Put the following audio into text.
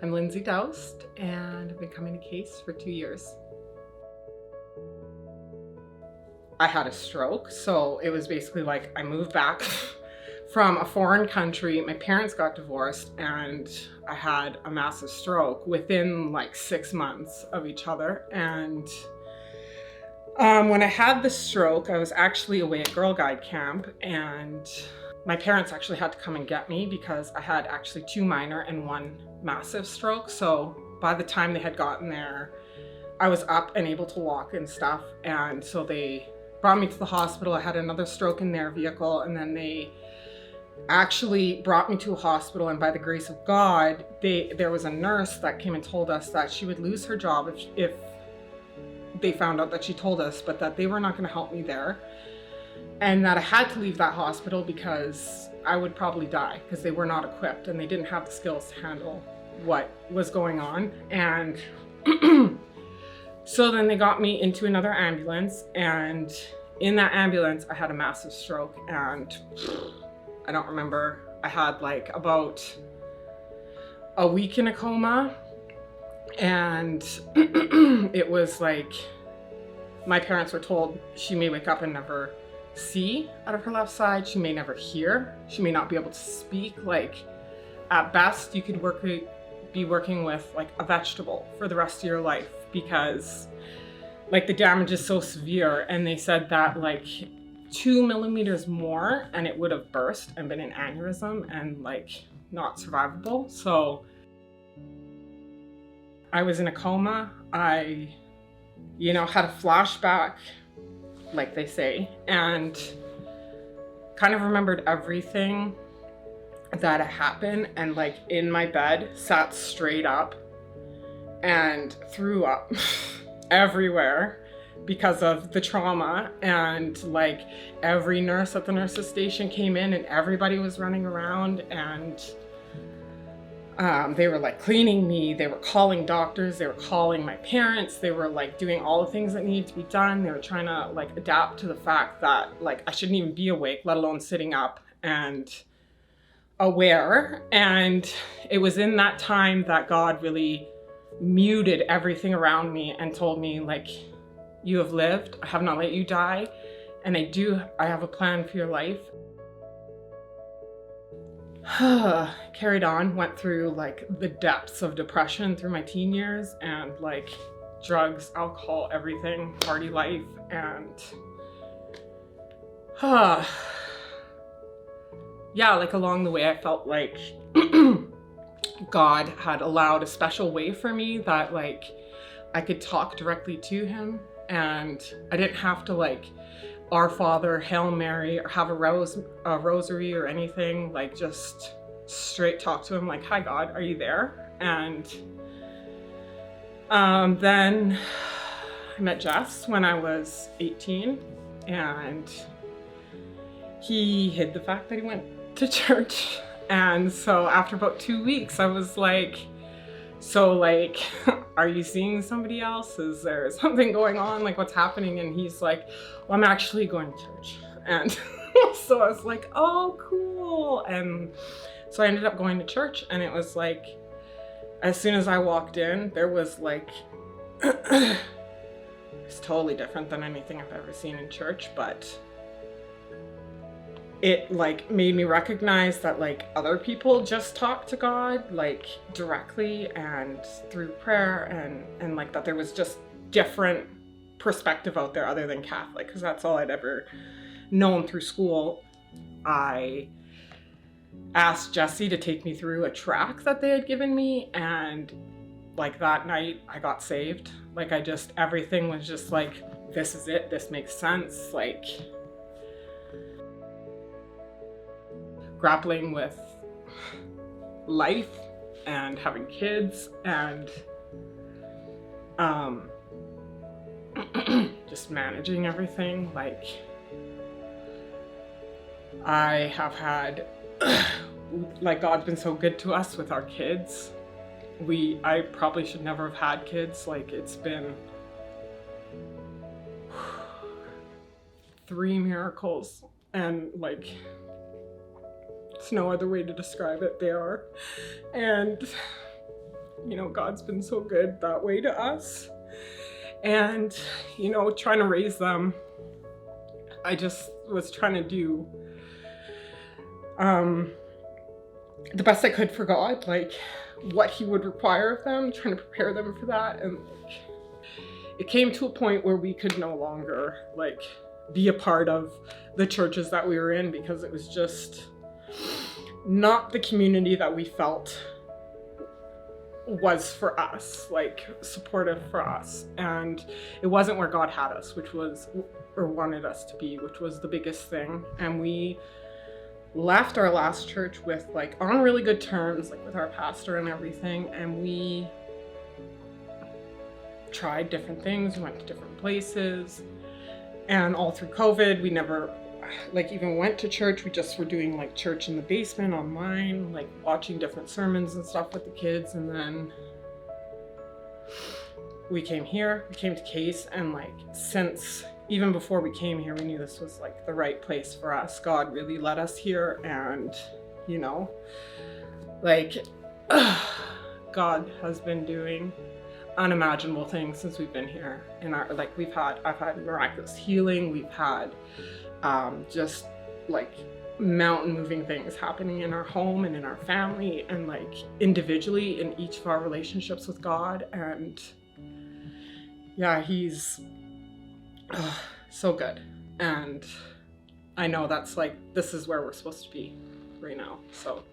I'm Lindsay Doust, and I've been coming to CASE for 2 years. I had a stroke, so it was basically like I moved back from a foreign country. My parents got divorced, and I had a massive stroke within like 6 months of each other. And when I had the stroke, I was actually away at Girl Guide camp, and my parents actually had to come and get me because I had actually 2 minor and 1 massive stroke. So by the time they had gotten there, I was up and able to walk and stuff. And so they brought me to the hospital. I had another stroke in their vehicle, and then they actually brought me to a hospital. And by the grace of God, there was a nurse that came and told us that she would lose her job if they found out that she told us, but that they were not going to help me there. And that I had to leave that hospital because I would probably die because they were not equipped and they didn't have the skills to handle what was going on. And so then they got me into another ambulance, and in that ambulance I had a massive stroke, and I don't remember, I had like about a week in a coma. And it was like my parents were told she may wake up and never see out of her left side. She may never hear. She may not be able to speak. Like at best, you could be working with like a vegetable for the rest of your life because like the damage is so severe. And they said that like 2 millimeters more and it would have burst and been an aneurysm and like not survivable. So I was in a coma. I, had a flashback, like they say, and kind of remembered everything that had happened, and like in my bed, sat straight up and threw up everywhere because of the trauma. And like every nurse at the nurse's station came in and everybody was running around, and they were like cleaning me, they were calling doctors, they were calling my parents, they were like doing all the things that needed to be done. They were trying to like adapt to the fact that like I shouldn't even be awake, let alone sitting up and aware. And it was in that time that God really muted everything around me and told me like, you have lived, I have not let you die, and I have a plan for your life. Carried on, went through like the depths of depression through my teen years, and like drugs, alcohol, everything, party life, and yeah, like along the way I felt like God had allowed a special way for me that like I could talk directly to him, and I didn't have to like Our Father, Hail Mary, or have a rosary or anything. Like just straight talk to him like, hi God, are you there? And then I met Jess when I was 18, and he hid the fact that he went to church. And so after about 2 weeks, I was like, so like, are you seeing somebody else? Is there something going on? Like, what's happening? And he's like, well, I'm actually going to church. And so I was like, oh, cool. And so I ended up going to church, and it was like, as soon as I walked in, there was like, it's totally different than anything I've ever seen in church, but it like made me recognize that like other people just talk to God like directly and through prayer, and like that there was just different perspective out there other than Catholic, because that's all I'd ever known through school. I asked Jesse to take me through a track that they had given me, and like that night I got saved. Like everything was just like, this is it, this makes sense. Like grappling with life and having kids and just managing everything. Like I have had like God's been so good to us with our kids. I probably should never have had kids. Like it's been 3 miracles, and like there's no other way to describe it. They are. And you know, God's been so good that way to us. And, you know, trying to raise them, I just was trying to do the best I could for God, like what he would require of them, trying to prepare them for that. And like, it came to a point where we could no longer like be a part of the churches that we were in, because it was just not the community that we felt was for us, like supportive for us. And it wasn't where God had us, which was, or wanted us to be, which was the biggest thing. And we left our last church with like on really good terms, like with our pastor and everything. And we tried different things, we went to different places. And all through COVID, we never like even went to church. We just were doing like church in the basement online, like watching different sermons and stuff with the kids. And then we came here, we came to CASE, and like since even before we came here, we knew this was like the right place for us. God really led us here, and you know, like God has been doing unimaginable things since we've been here. In our like I've had miraculous healing, we've had just like mountain moving things happening in our home and in our family, and like individually in each of our relationships with God. And yeah, he's so good. And I know that's like, this is where we're supposed to be right now. So